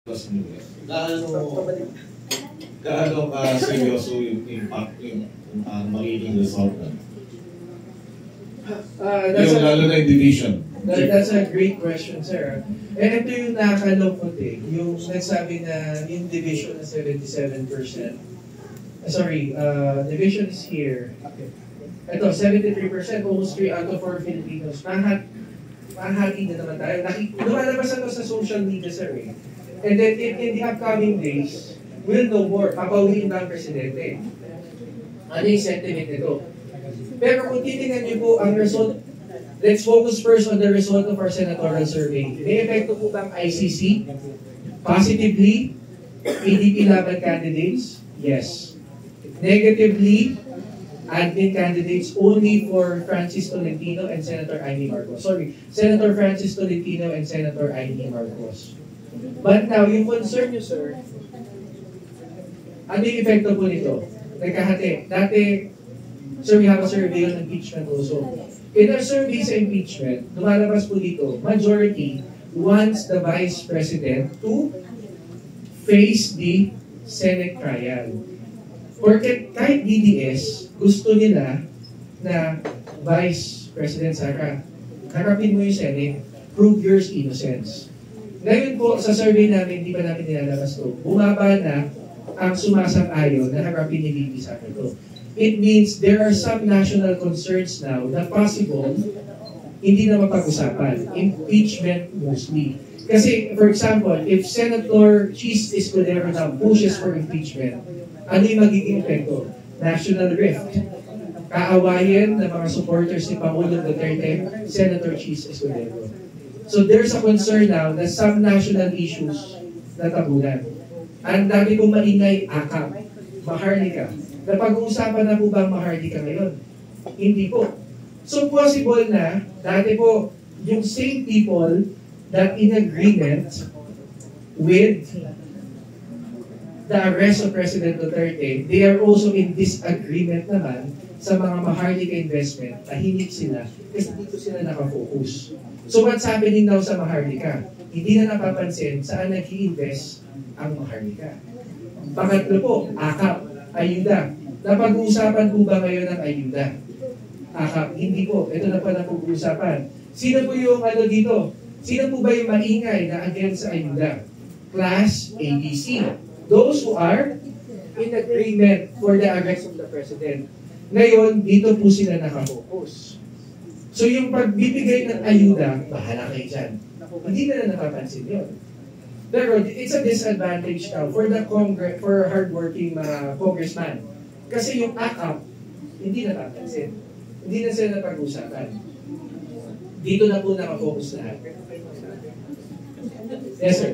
Gaano seryoso yung impact yung magiging result na? Yung lalo na yung division. That's a great question, sir. Ito yung nakakalungkot eh. Yung nagsabi na yung division na 77%. Division is here. Ito, 73%, almost 3 out of 4 Filipinos. Mahati na naman tayo. Lumalabas na ito sa social media, sir eh. And then in the upcoming days, we'll know more. Papauwiin ba ang presidente? Ano yung sentiment nito? Pero kung titingnan niyo po ang result, let's focus first on the result of our senatorial survey. May epekto po ba ang ICC? Positively, PDP laban candidates? Yes. Negatively, admin candidates only for Francis Tolentino and Senator Amy Marcos. Senator Francis Tolentino and Senator Amy Marcos. But now, yung concern nyo, sir, ano yung epekto po nito? Nagkahati. Dati, sir, we have a survey on impeachment also. In our survey sa impeachment, lumalabas po dito, majority wants the Vice President to face the Senate trial. Porque kahit DDS, gusto nila na Vice President Sara, harapin mo yung Senate, prove your innocence. Ngayon po, sa survey namin, hindi pa namin nilalabas ito, bumaba na ang sumasang-ayon na harapin ni VP Sara ito. It means there are some national concerns now na possible hindi na mapag-usapan. Impeachment mostly. Kasi, for example, if Senator Chis Escudero now pushes for impeachment, ano yung magiging epekto? National rift. Kaawayan ng mga supporters ni Pangulong Duterte, Senator Chis Escudero. So there's a concern now na some national issues natabunan. Ang dami kong maingay, AKAP, Maharlika. Napag-uusapan na po ba ang Maharlika ngayon? Hindi po. So possible na, dati po, yung same people that in agreement with the arrest of President Duterte, they are also in disagreement naman sa mga Maharlika investment. Tahimik sila kasi dito sila nakafocus. So what's happening now sa Maharlika? Hindi na napapansin saan nag-i-invest ang Maharlika. Pangatlo po, AKAP, ayuda. Napag-uusapan po ba ngayon ang ayuda? AKAP, hindi po. Ito na pa napag-uusapan. Sino po yung dito? Sino po ba yung maingay na against sa ayuda? Class ABC. Those who are in agreement for the arrest of the President. Ngayon, dito po sila nakafocus. So yung pagbibigay ng ayuda, bahala kayo dyan. Hindi na napapansin yun. Pero it's a disadvantage now for the for hardworking congressman. Kasi yung AKAP, hindi napapansin. Hindi na sila napag-usapan. Dito na po nakafocus lahat. Yes, sir.